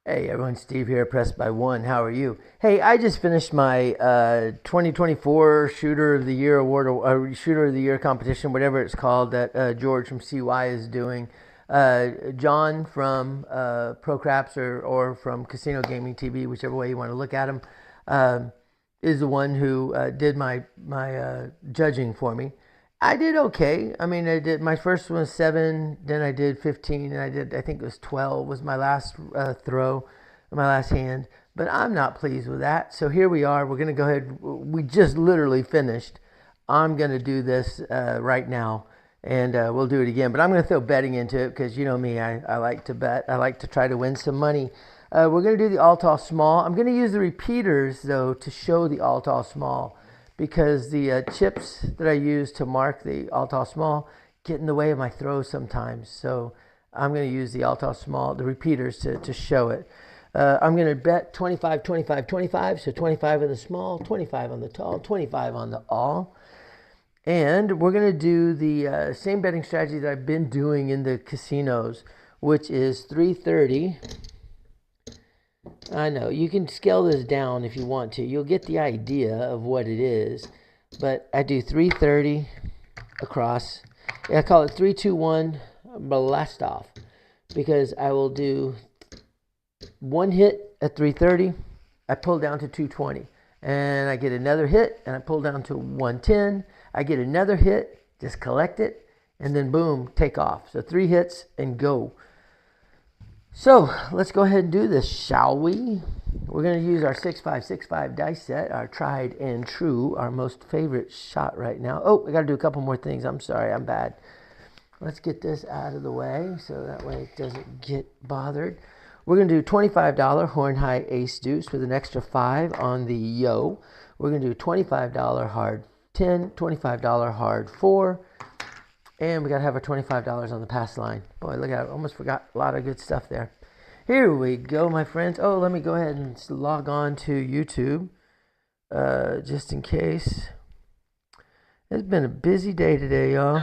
Hey everyone, Steve here, Pressed by One. How are you? Hey, I just finished my 2024 Shooter of the Year award, Shooter of the Year competition, whatever it's called, that George from CY is doing. John from Pro Craps or from Casino Gaming TV, whichever way you want to look at him, um, is the one who did my judging for me. I did okay. I mean, I did my first one was 7, then I did 15, and I think it was 12 was my last throw, my last hand. But I'm not pleased with that. So here we are. We're gonna go ahead. We just literally finished. I'm gonna do this right now, and we'll do it again. But I'm gonna throw betting into it because you know me. I like to bet. I like to try to win some money. We're gonna do the all tall small. I'm gonna use the repeaters though to show the all tall small because the chips that I use to mark the all tall small get in the way of my throws sometimes. So I'm going to use the all tall small, the repeaters to show it. I'm going to bet 25, 25, 25. So 25 on the small, 25 on the tall, 25 on the all. And we're going to do the same betting strategy that I've been doing in the casinos, which is 330. I know, you can scale this down if you want to. You'll get the idea of what it is. But I do 330 across. I call it 3-2-1 blast off because I will do one hit at 330. I pull down to 220. And I get another hit and I pull down to 110. I get another hit, just collect it, and then boom, take off. So 3 hits and go. So let's go ahead and do this, shall we? We're going to use our 6565 dice set, our tried and true, our most favorite shot right now. Oh, I got to do a couple more things. I'm sorry, I'm bad. Let's get this out of the way so that way it doesn't get bothered. We're going to do $25 horn high ace deuce with an extra 5 on the yo. We're going to do $25 hard 10, $25 hard 4. And we got to have our $25 on the pass line. Boy, look at it. Almost forgot a lot of good stuff there. Here we go, my friends. Oh, let me go ahead and log on to YouTube just in case. It's been a busy day today, y'all.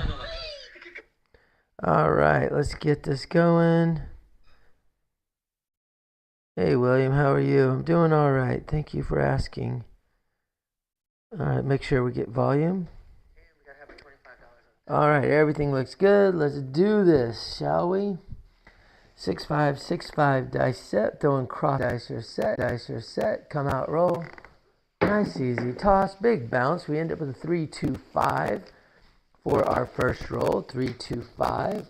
All right, let's get this going. Hey, William, how are you? I'm doing all right. Thank you for asking. All right, make sure we get volume. All right, everything looks good. Let's do this, shall we? 6565 dice set, throwing cross dice are set, come out, roll. Nice, easy toss, big bounce. We end up with a 3-2-5 for our first roll. 3-2-5.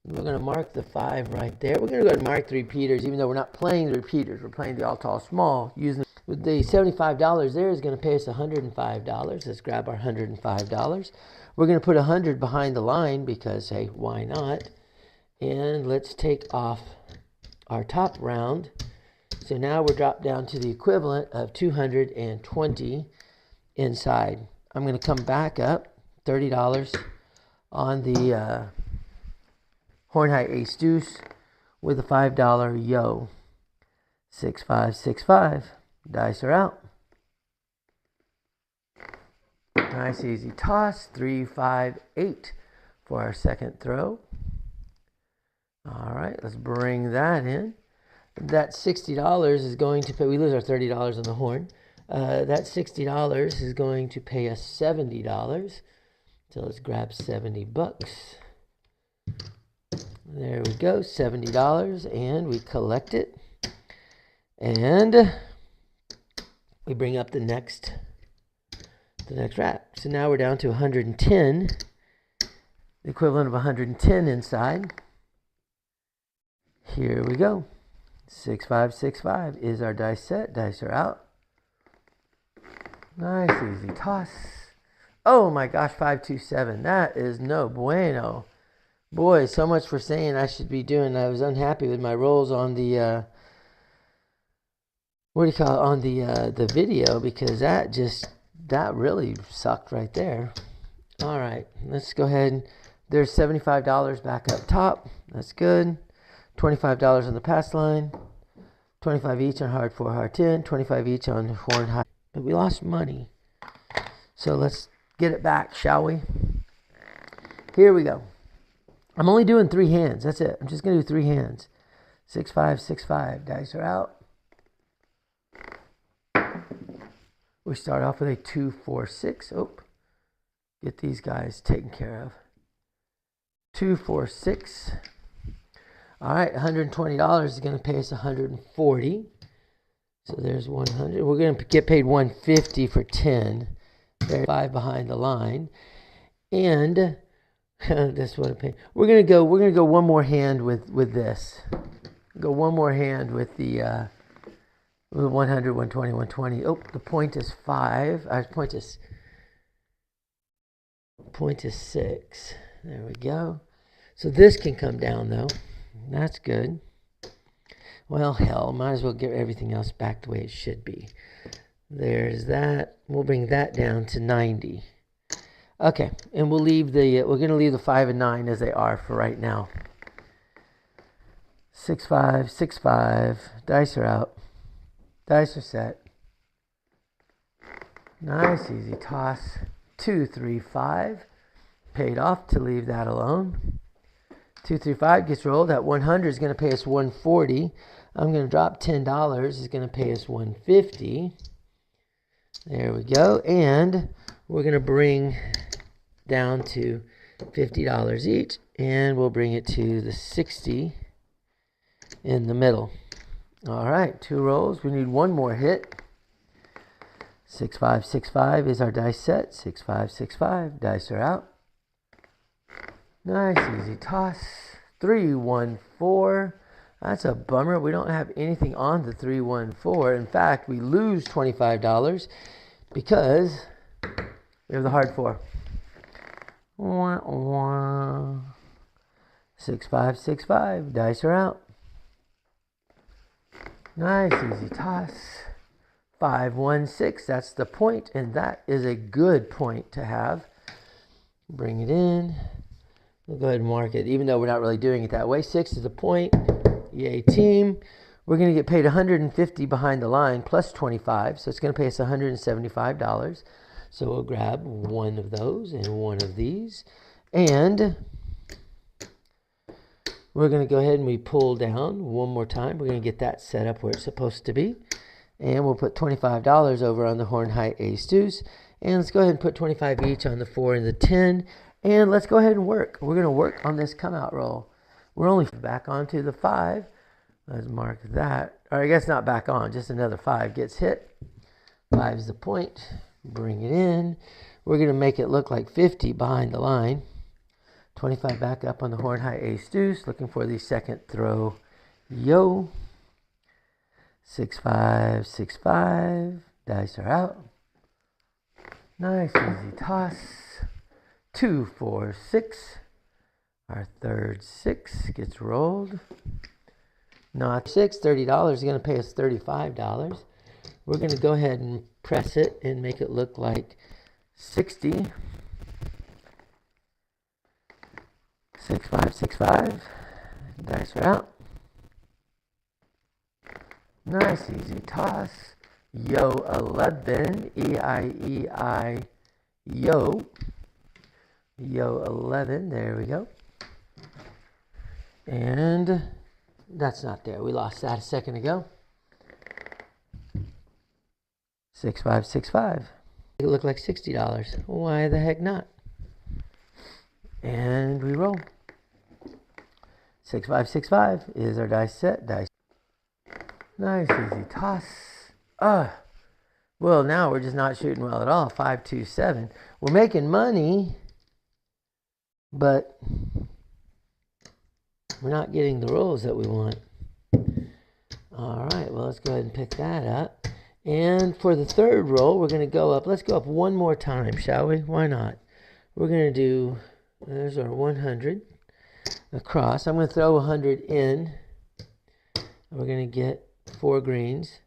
We're going to mark the 5 right there. We're going to go ahead and mark the repeaters, even though we're not playing the repeaters. We're playing the all tall small. Using with the $75 there is going to pay us $105. Let's grab our $105. We're going to put 100 behind the line because, hey, why not? And let's take off our top round. So now we're dropped down to the equivalent of 220 inside. I'm going to come back up $30 on the horn high ace deuce with a $5 yo. 6565. Dice are out. Nice easy toss. 3-5-8 for our second throw. All right, let's bring that in. That $60 is going to pay, we lose our $30 on the horn. That $60 is going to pay us $70. So let's grab 70 bucks. There we go, $70, and we collect it. And we bring up the next rack. So now we're down to 110, the equivalent of 110 inside. Here we go. 6565 is our dice set. Dice are out. Nice, easy toss. Oh my gosh, 527. That is no bueno. Boy, so much for saying I should be doing. I was unhappy with my rolls on the what do you call it, on the video, because that really sucked right there. All right, let's go ahead. There's $75 back up top. That's good. $25 on the pass line, 25 each on hard 4, hard 10, 25 each on horn high. But we lost money. So let's get it back, shall we? Here we go. I'm only doing 3 hands. That's it. I'm just going to do 3 hands. 6, 5, 6, 5. Dice are out. We start off with a 2, 4, 6. Oh, get these guys taken care of. 2, 4, 6. All right, $120 is going to pay us $140. So there's 100. We're going to get paid $150 for 10. There's 5 behind the line. And that's what I pay. We're gonna go one more hand with this. Go one more hand with the 100, 120, 120. Oh, the point is 5. Our point is 6. There we go. So this can come down though. That's good. Well, hell, might as well get everything else back the way it should be. There's that. We'll bring that down to 90. Okay, and we'll leave we're going to leave the 5 and 9 as they are for right now. 6, 5, 6, 5. Dice are out. Dice are set. Nice, easy toss. 2, 3, 5. Paid off to leave that alone. 2, 3, 5 gets rolled. That 100 is going to pay us 140. I'm going to drop $10. It's going to pay us 150. There we go. And we're going to bring down to $50 each, and we'll bring it to the 60 in the middle. All right, 2 rolls. We need one more hit. 6, 5, 6, 5 is our dice set. 6, 5, 6, 5. Dice are out. Nice, easy toss. 3, 1, 4. That's a bummer. We don't have anything on the 3, 1, 4. In fact, we lose $25 because we have the hard 4. 6, 5, 6, 5. Dice are out. Nice, easy toss. 5, 1, 6. That's the point, and that is a good point to have. Bring it in. We'll go ahead and mark it, even though we're not really doing it that way. 6 is a point. Yay, team. We're going to get paid $150 behind the line plus 25, so it's going to pay us $175. So we'll grab one of those and one of these. And we're going to go ahead and we pull down one more time. We're going to get that set up where it's supposed to be. And we'll put $25 over on the horn high ace deuce. And let's go ahead and put 25 each on the 4 and the 10. And let's go ahead and work. We're going to work on this come out roll. We're only back onto the 5. Let's mark that. Or I guess not back on, just another 5 gets hit. 5 is the point. Bring it in. We're going to make it look like 50 behind the line. 25 back up on the horn high ace deuce. Looking for the second throw. Yo. 6, 5, 6, 5. Dice are out. Nice, easy toss. 2, 4, 6. Our third 6 gets rolled. Not 6. $30 is going to pay us $35. We're going to go ahead and press it and make it look like 60. 6, 5, 6, 5. Dice are out. Nice, easy toss. Yo, 11. E-I-E-I. Yo. Yo, 11. There we go. And that's not there. We lost that a second ago. 6, 5, 6, 5. It looked like $60. Why the heck not? And we roll. 6, 5, 6, 5 is our dice set. Dice. Nice, easy toss. Well, now we're just not shooting well at all. 5, 2, 7. We're making money, but we're not getting the rolls that we want. All right, well, let's go ahead and pick that up. And for the third roll, we're going to go up. Let's go up one more time, shall we? Why not? We're going to do, there's our 100 across. I'm going to throw 100 in. We're going to get 4 greens.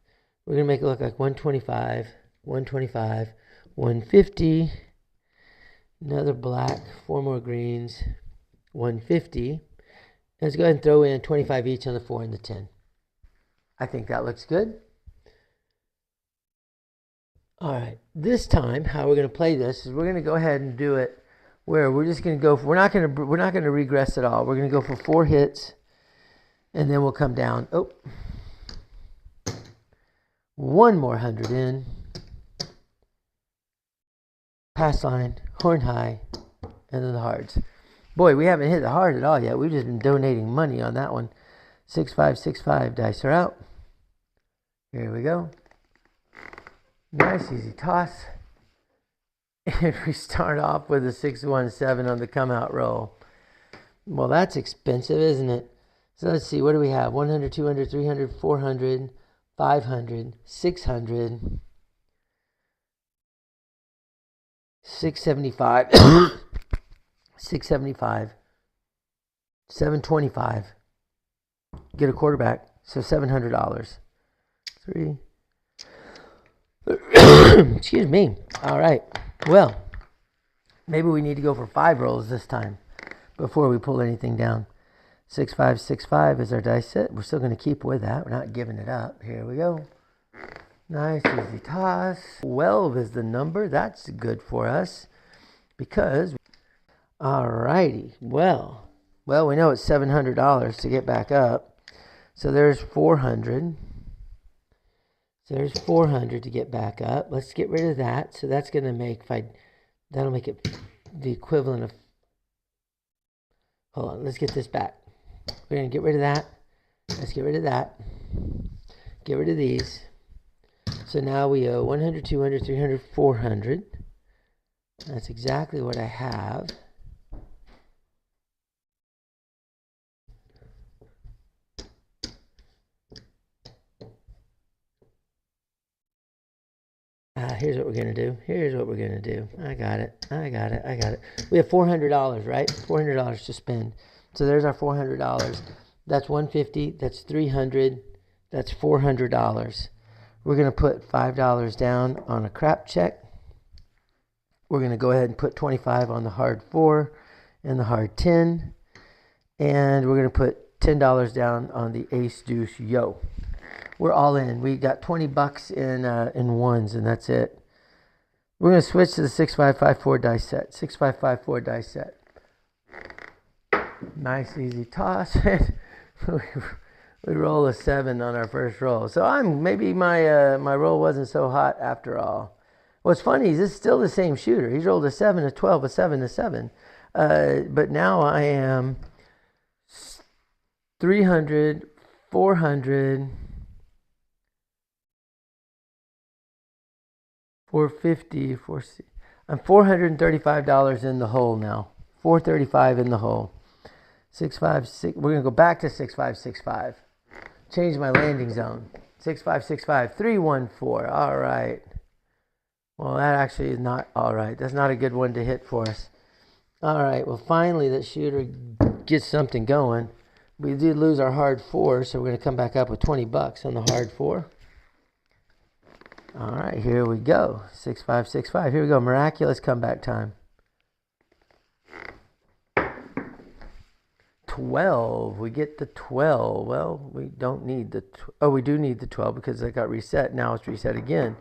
We're going to make it look like 125, 125, 150. Another black, 4 more greens, 150. Let's go ahead and throw in 25 each on the 4 and the 10. I think that looks good. All right, this time how we're going to play this is we're going to go ahead and do it where we're just going to go for, we're not going to regress at all. We're going to go for 4 hits And then we'll come down. Oh, one more 100 in. Pass line, horn high, and then the hards. Boy, we haven't hit the hard at all yet. We've just been donating money on that one. 6565, dice are out. Here we go. Nice, easy toss. And we start off with a 617 on the come out roll. Well, that's expensive, isn't it? So let's see, what do we have? 100, 200, 300, 400, 500, 600, 675, 675, 725. Get a quarterback, so $700. Excuse me. All right. Well, maybe we need to go for 5 rolls this time before we pull anything down. 6565 is our dice set. We're still going to keep with that. We're not giving it up. Here we go. Nice, easy toss. 12 is the number. That's good for us because... All righty. Well, we know it's $700 to get back up. So there's 400. So there's 400 to get back up. Let's get rid of that. So that's going to make, that'll make it the equivalent of, hold on, let's get this back. We're going to get rid of that. Let's get rid of that. Get rid of these. So now we owe 100, 200, 300, 400. That's exactly what I have. Here's what we're going to do. Here's what we're going to do. I got it. We have $400, right? $400 to spend. So there's our $400. That's $150. That's $300. That's $400. We're going to put $5 down on a crap check. We're going to go ahead and put 25 on the hard 4 and the hard 10. And we're going to put $10 down on the ace deuce yo. We're all in. We got $20 in ones, and that's it. We're going to switch to the 6554 dice set. 6554 dice set. Nice, easy toss. We roll a 7 on our first roll. So maybe my roll wasn't so hot after all. What's funny is this is still the same shooter. He's rolled a 7, a 12, a 7, a 7. But now I am 300, 400... 450, 460. I'm $435 in the hole now. $435 in the hole. 656. We're gonna go back to 6565. Change my landing zone. 6565. 314. All right. Well, that actually is not all right. That's not a good one to hit for us. All right. Well, finally, that shooter gets something going. We did lose our hard 4, so we're gonna come back up with $20 on the hard 4. All right, here we go. 6565. Here we go. Miraculous comeback time. 12. We get the 12. Well, we don't need the... we do need the 12 because it got reset. Now it's reset again.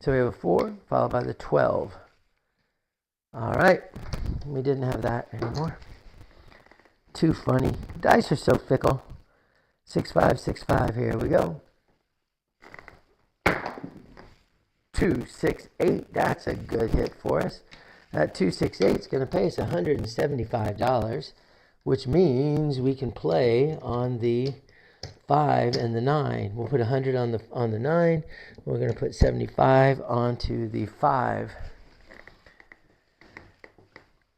So we have a 4 followed by the 12. All right. We didn't have that anymore. Too funny. Dice are so fickle. 6565. Here we go. 268. That's a good hit for us. That 268 is going to pay us $175, which means we can play on the 5 and the 9. We'll put 100 on the 9. We're going to put 75 onto the 5.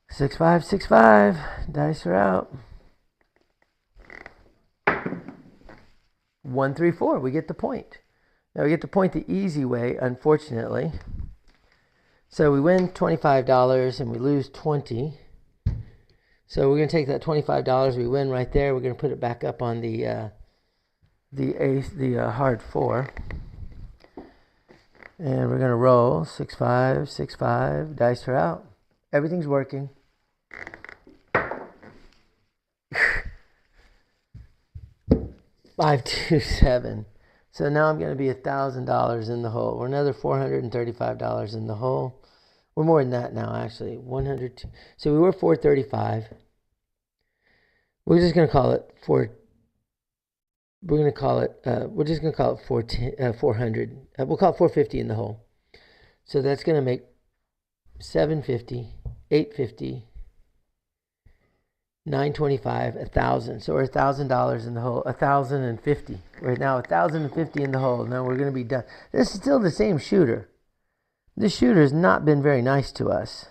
6565. Dice are out. 134. We get the point. Now we get the point the easy way, unfortunately. So we win $25 and we lose 20. So we're going to take that $25 we win right there. We're going to put it back up on the hard 4. And we're going to roll 65, 65. Dice are out. Everything's working. $527. So now I'm going to be $1,000 in the hole. We're another $435 in the hole. We're more than that now, actually. 100. So we were $435. We're just going to call it we're going to call it, we're just going to call it 400. We'll call it 450 in the hole. So that's going to make 750, 850, 925, 1,000. So we're $1,000 in the hole, 1,050. Right now, 1,050 in the hole. Now we're going to be done. This is still the same shooter. This shooter has not been very nice to us.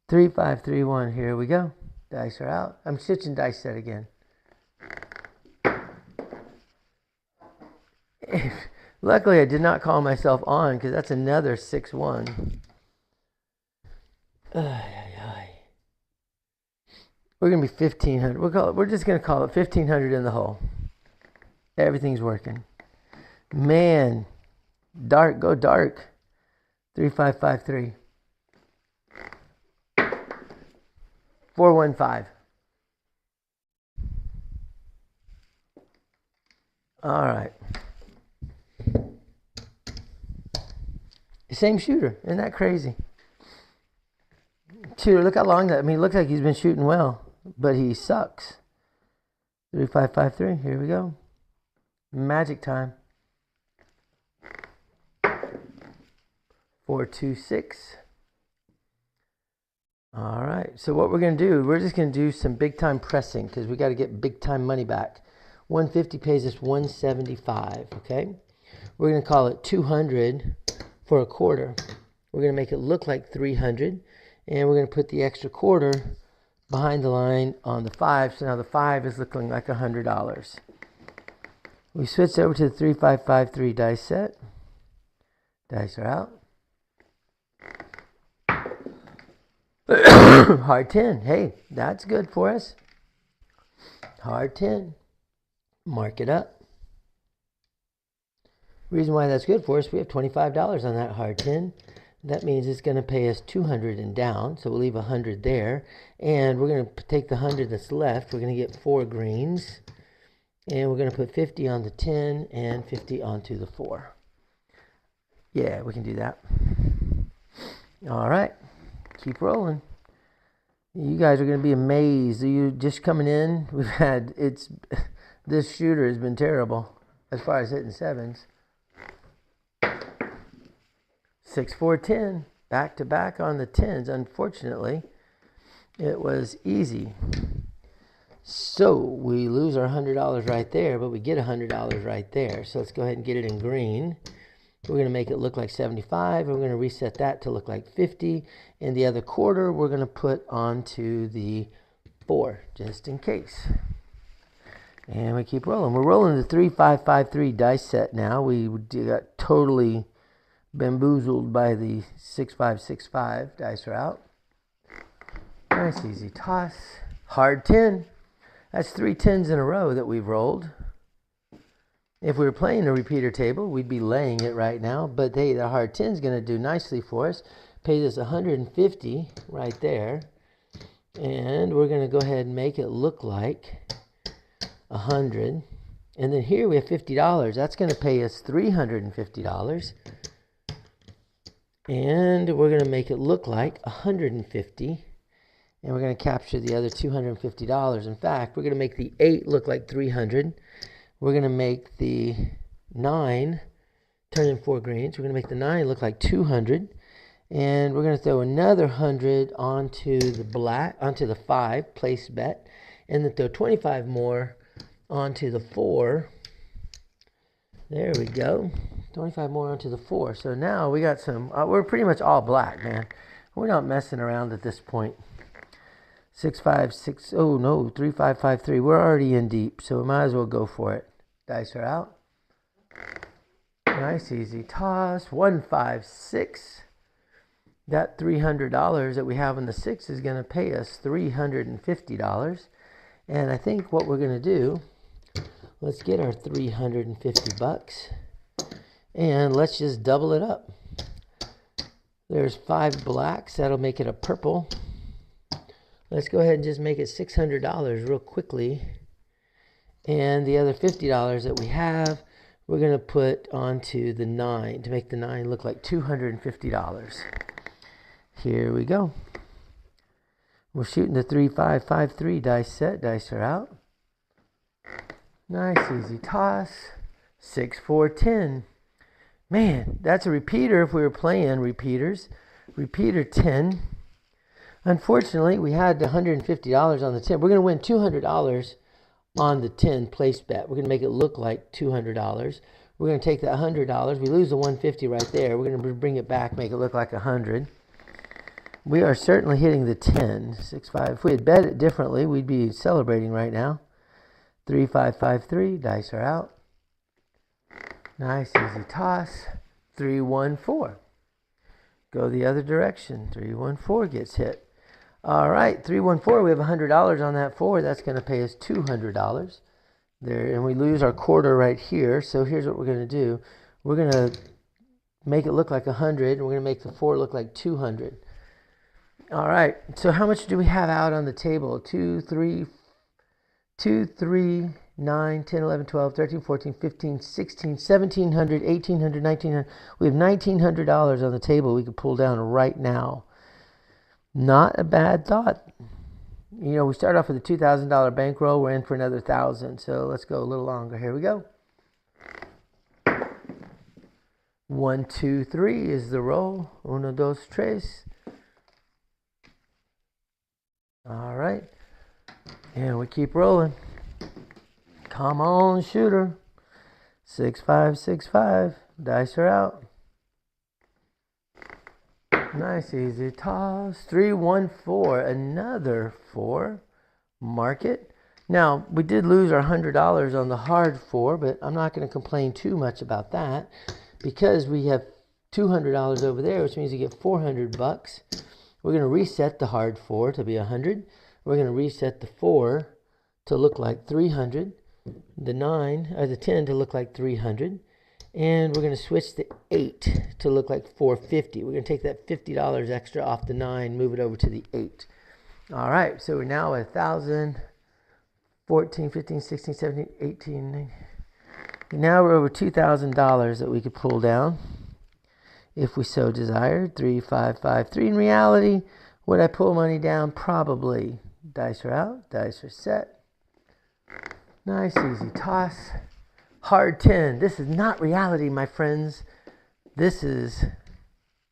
3, 5, 3, 1. Here we go. Dice are out. I'm switching dice set again. Luckily, I did not call myself on because that's another 6-1. We're going to be 1,500. We're just going to call it 1,500 in the hole. Everything's working. Man, dark, go dark. 3, 5, 5, 3. 4, 1, 5. All right. Same shooter. Isn't that crazy? Shooter, look how long that. I mean, it looks like he's been shooting well, but he sucks. 3, 5, 5, 3. Here we go. Magic time. 4, 2, 6. All right. So what we're going to do, we're just going to do some big time pressing because we got to get big time money back. 150 pays us 175. Okay. We're going to call it 200 for a quarter. We're going to make it look like 300, and we're going to put the extra quarter behind the line on the 5. So now the 5 is looking like $100. We switched over to the 3, 5, 5, 3 dice set. Dice are out. Hard 10. Hey, that's good for us. Hard 10. Mark it up. Reason why that's good for us, we have $25 on that hard 10. That means it's going to pay us 200 and down, so we'll leave 100 there. And we're going to take the 100 that's left. We're going to get 4 greens. And we're going to put 50 on the 10 and 50 onto the 4. Yeah, we can do that. All right. Keep rolling. You guys are going to be amazed. You just coming in, this shooter has been terrible as far as hitting 7s. 6, 4, 10. Back to back on the 10s. Unfortunately, it was easy. So we lose our $100 right there, but we get $100 right there. So let's go ahead and get it in green. We're going to make it look like 75. We're going to reset that to look like 50. And the other quarter, we're going to put onto the 4, just in case. And we keep rolling. We're rolling the 3, 5, 5, 3 dice set now. We got totally bamboozled by the 6, 5, 6, 5. Dice are out. Nice, easy toss. Hard 10. That's 3 10s in a row that we've rolled. If we were playing a repeater table, we'd be laying it right now. But hey, the hard 10 is going to do nicely for us. Pays us 150 right there. And we're going to go ahead and make it look like 100. And then here we have $50. That's going to pay us $350. And we're going to make it look like 150. And we're going to capture the other $250. In fact, we're going to make the 8 look like 300. We're going to make the 9 turn in 4 greens. We're going to make the 9 look like 200. And we're going to throw another 100 onto the 5, place bet. And then throw 25 more onto the 4. There we go. 25 more onto the 4. So now we got some, we're pretty much all black, man. We're not messing around at this point. 6, 5, 6, oh no, 3, 5, 5, 3. We're already in deep, so we might as well go for it. Dice are out. Nice, easy toss. 1, 5, 6. That $300 that we have in the 6 is going to pay us $350. And I think what we're going to do, let's get our $350 and let's just double it up. There's 5 blacks. That'll make it a purple. Let's go ahead and just make it $600 real quickly. And the other $50 that we have, we're going to put onto the 9 to make the 9 look like $250. Here we go. We're shooting the 3, 5, 5, 3 dice set. Dice are out. Nice, easy toss. 6, 4, 10. Man, that's a repeater if we were playing repeaters. Repeater 10. Unfortunately, we had $150 on the 10. We're going to win $200 on the 10 place bet. We're going to make it look like $200. We're going to take that $100. We lose the $150 right there. We're going to bring it back, make it look like $100. We are certainly hitting the 10. 6, 5. If we had bet it differently, we'd be celebrating right now. 3, 5, 5, 3. Dice are out. Nice, easy toss. 3, 1, 4. Go the other direction. 3, 1, 4 gets hit. All right, 3, 1, 4. We have $100 on that 4. That's going to pay us $200 there, and we lose our quarter right here. So here's what we're going to do. We're going to make it look like 100, and we're going to make the 4 look like 200. All right. So how much do we have out on the table? 2, 3, 9, 10, 11, 12, 13, 14, 15, 16, 1700, 1800, 1900. We have $1,900 on the table we could pull down right now. Not a bad thought. You know, we start off with a $2,000 bankroll. We're in for another $1,000. So let's go a little longer. Here we go. 1, 2, 3 is the roll. 1, 2, 3. All right. And we keep rolling. Come on, shooter. 6, 5, 6, 5. Dice are out. Nice, easy toss. 3, 1, 4. Another 4. Mark it. Now, we did lose our $100 on the hard 4, but I'm not going to complain too much about that because we have $200 over there, which means you get $400. We're going to reset the hard 4 to be 100. We're going to reset the 4 to look like 300. The 9 or the 10 to look like 300. And we're going to switch the 8 to look like 450. We're going to take that $50 extra off the 9, move it over to the 8. All right, so we're now at 1,000, 14, 15, 16, 17, 18, 19. Now we're over $2,000 that we could pull down if we so desired. 3, 5, 5, 3. In reality, would I pull money down? Probably. Dice are out. Dice are set. Nice, easy toss. Hard 10. This is not reality, my friends. This is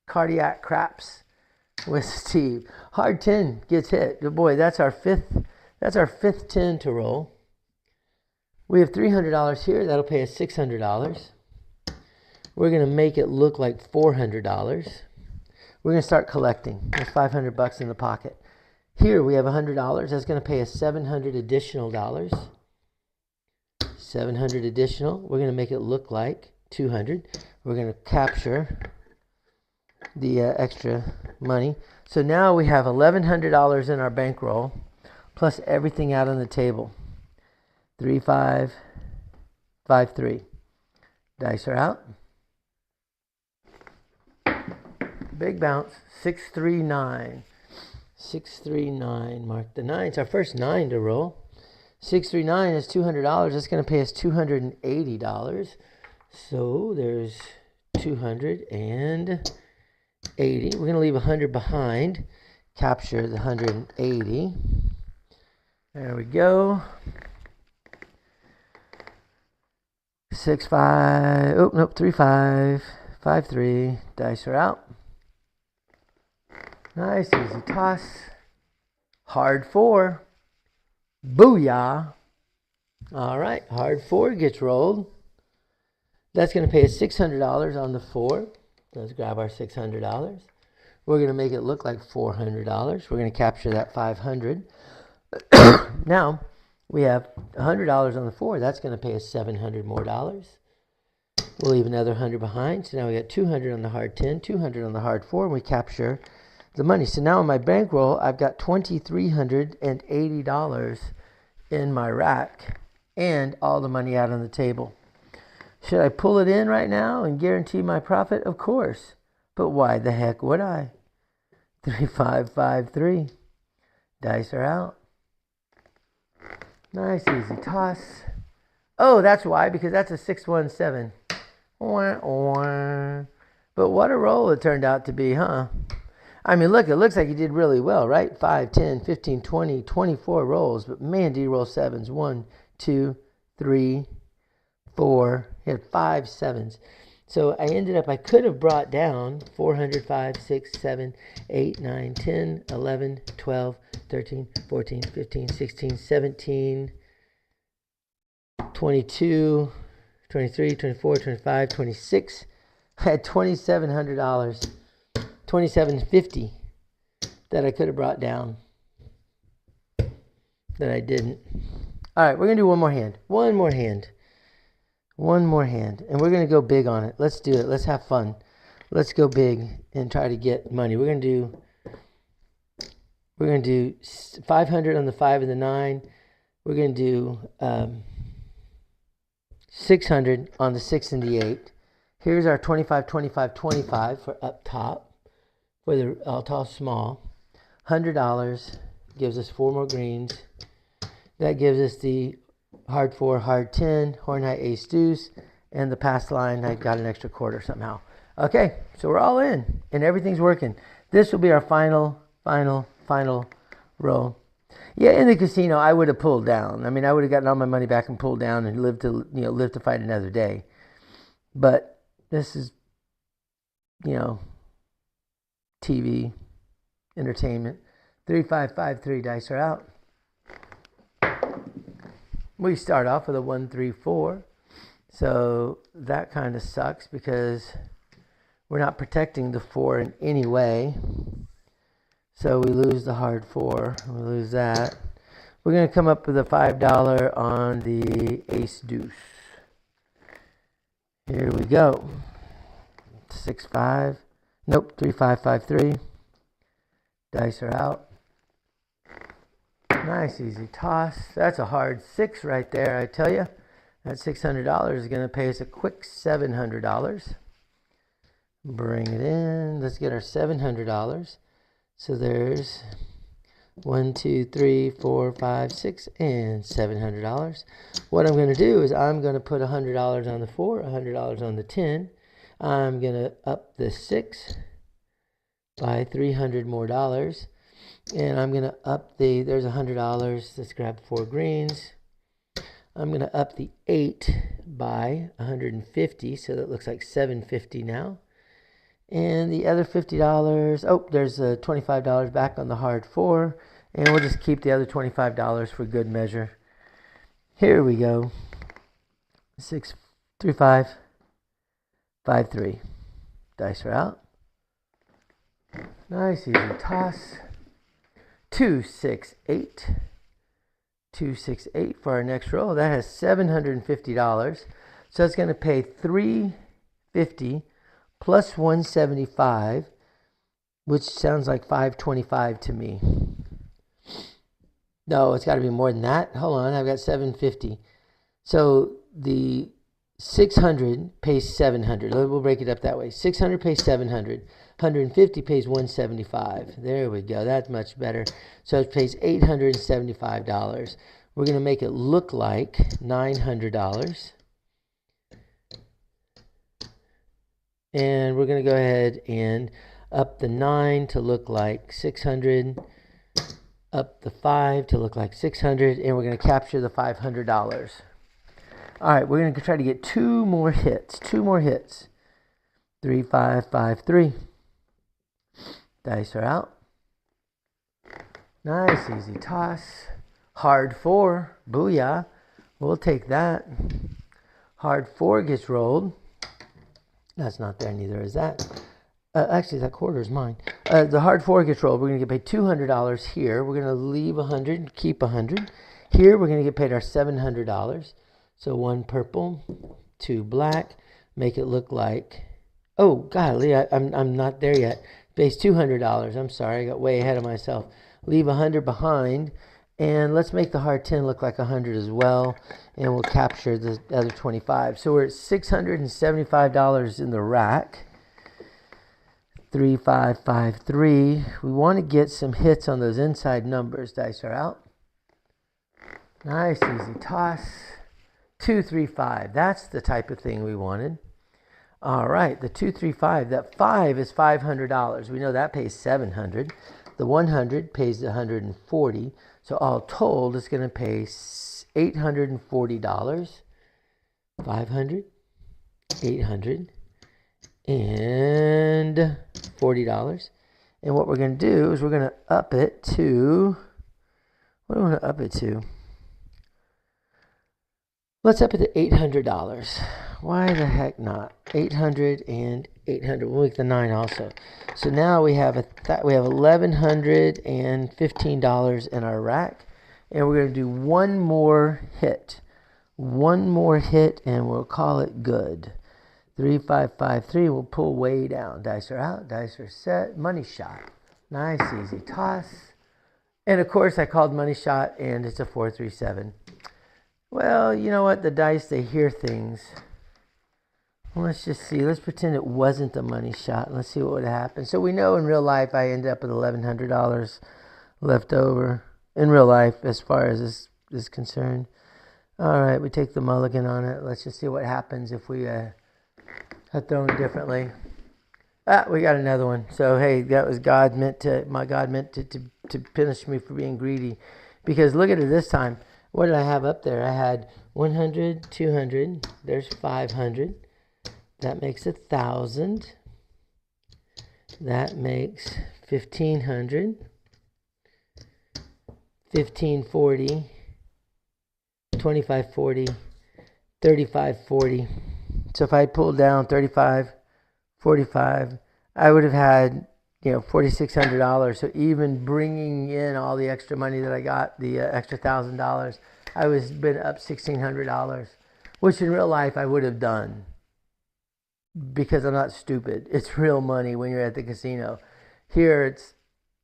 cardiac craps with Steve. Hard 10 gets hit. Good boy, that's our fifth 10 to roll. We have $300 here. That'll pay us $600. We're going to make it look like $400. We're going to start collecting. There's $500 in the pocket. Here we have $100. That's going to pay us $700 additional dollars. 700 additional. We're going to make it look like 200. We're going to capture the extra money. So now we have $1,100 in our bankroll, plus everything out on the table. 3, 5, 5, 3. Dice are out. Big bounce. 6, 3, 9. 6, 3, 9. Mark the 9. It's our first 9 to roll. 6, 3, 9 is $200. That's going to pay us $280. So there's 280. We're going to leave 100 behind. Capture the 180. There we go. 6, 5. Oh, nope. 3, 5. 5, 3. Dice are out. Nice, easy toss. Hard 4. Booyah. All right, hard 4 gets rolled. That's going to pay us $600 on the 4. Let's grab our $600. We're going to make it look like $400. We're going to capture that $500. Now, we have $100 on the 4. That's going to pay us $700 more dollars. We'll leave another 100 behind. So now we got 200 on the hard 10, 200 on the hard 4, and we capture the money. So now in my bankroll, I've got $2,380 in my rack and all the money out on the table. Should I pull it in right now and guarantee my profit? Of course. But why the heck would I? 3, 5, 5, 3. Dice are out. Nice, easy toss. Oh, that's why, because that's a 6, 1, 7. But what a roll it turned out to be, huh? I mean, look, it looks like you did really well, right? 5, 10, 15, 20, 24 rolls. But man, do you roll 7s. 1, 2, 3, 4. He had 5 sevens. So I ended up, I could have brought down 400, 5, 6, 7, 8, 9, 10, 11, 12, 13, 14, 15, 16, 17, 22, 23, 24, 25, 26. I had $2,700, $2,750 that I could have brought down that I didn't. All right, we're going to do one more hand. One more hand. One more hand. And we're going to go big on it. Let's do it. Let's have fun. Let's go big and try to get money. We're going to do 500 on the 5 and the 9. We're going to do 600 on the 6 and the 8. Here's our 25, 25, 25 for up top. For the tall, small. $100 gives us 4 more greens. That gives us the hard 4, hard 10, horn high, ace, deuce, and the pass line. I got an extra quarter somehow. Okay, so we're all in, and everything's working. This will be our final roll. Yeah, in the casino, I would have pulled down. I mean, I would have gotten all my money back and pulled down and lived to fight another day. But this is, TV, entertainment. 3, 5, 5, 3 dice are out. We start off with a 1, 3, 4. So that kind of sucks because we're not protecting the 4 in any way. So we lose the hard 4. We lose that. We're going to come up with a $5 on the ace deuce. Here we go. 6, 5. Nope, 3, 5, 5, 3. Dice are out. Nice, easy toss. That's a hard 6 right there, I tell you. That $600 is going to pay us a quick $700. Bring it in. Let's get our $700. So there's 1, 2, 3, 4, 5, 6, and $700. What I'm going to do is I'm going to put $100 on the 4, $100 on the 10. I'm going to up the 6 by $300 more dollars. And I'm going to up there's $100. Let's grab 4 greens. I'm going to up the 8 by 150, so that looks like $750 now. And the other $50, oh, there's $25 back on the hard 4. And we'll just keep the other $25 for good measure. Here we go. 6, 3, 5, 5, 3. Dice are out. Nice, easy toss. 2, 6, 8. 2, 6, 8 for our next roll. That has $750. So it's going to pay $350 plus $175, which sounds like $525 to me. No, it's got to be more than that. Hold on, I've got $750. So the 600 pays $700. We'll break it up that way. 600 pays $700. 150 pays $175. There we go. That's much better. So it pays $875. We're going to make it look like $900. And we're going to go ahead and up the 9 to look like 600. Up the 5 to look like 600. And we're going to capture the $500. All right, we're going to try to get 2 more hits. 2 more hits. 3, 5, 5, 3. Dice are out. Nice, easy toss. Hard 4. Booyah. We'll take that. Hard 4 gets rolled. That's not there, neither is that. Actually, that quarter is mine. The hard 4 gets rolled. We're going to get paid $200 here. We're going to leave 100 and keep 100. Here, we're going to get paid our $700. So 1 purple, 2 black. Make it look like... Oh, golly, I'm not there yet. Base $200. I'm sorry, I got way ahead of myself. Leave 100 behind. And let's make the hard 10 look like 100 as well. And we'll capture the other 25. So we're at $675 in the rack. 3, 5, 5, 3. We want to get some hits on those inside numbers. Dice are out. Nice, easy toss. 2, 3, 5. That's the type of thing we wanted. All right, the 2, 3, 5. That 5 is $500. We know that pays $700. The 100 pays $140. So all told, it's going to pay $840. 500, $800, and $40. And what we're going to do is we're going to up it to, what do I want to up it to? Let's up it to $800. Why the heck not? 800 and 800. We'll make the 9 also. So now we have $1,115 in our rack, and we're going to do one more hit. One more hit, and we'll call it good. 3553. We'll pull way down. Dice are out. Dice are set. Money shot. Nice, easy toss. And of course, I called money shot, and it's a 437. Well, you know what? The dice, they hear things. Well, let's just see. Let's pretend it wasn't a money shot. Let's see what would happen. So we know in real life I ended up with $1,100 left over. In real life, as far as this is concerned. All right, we take the mulligan on it. Let's just see what happens if we had thrown differently. We got another one. So, hey, that was God meant to punish me for being greedy. Because look at it this time. What did I have up there? I had 100, 200. There's 500. That makes 1,000. That makes 1,500. 1,540. 2540, 3540. So if I pulled down 35, 45, I would have had, $4,600. So even bringing in all the extra money that I got, the extra $1,000, I was been up $1,600, which in real life I would have done because I'm not stupid. It's real money when you're at the casino. Here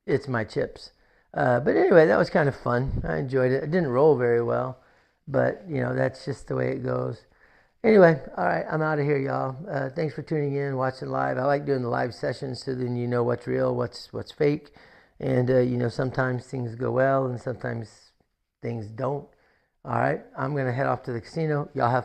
it's my chips. But anyway, that was kind of fun. I enjoyed it. It didn't roll very well. But, that's just the way it goes. Anyway, all right, I'm out of here, y'all. Thanks for tuning in, watching live. I like doing the live sessions so then you know what's real, what's fake. And, sometimes things go well and sometimes things don't. All right, I'm going to head off to the casino. Y'all have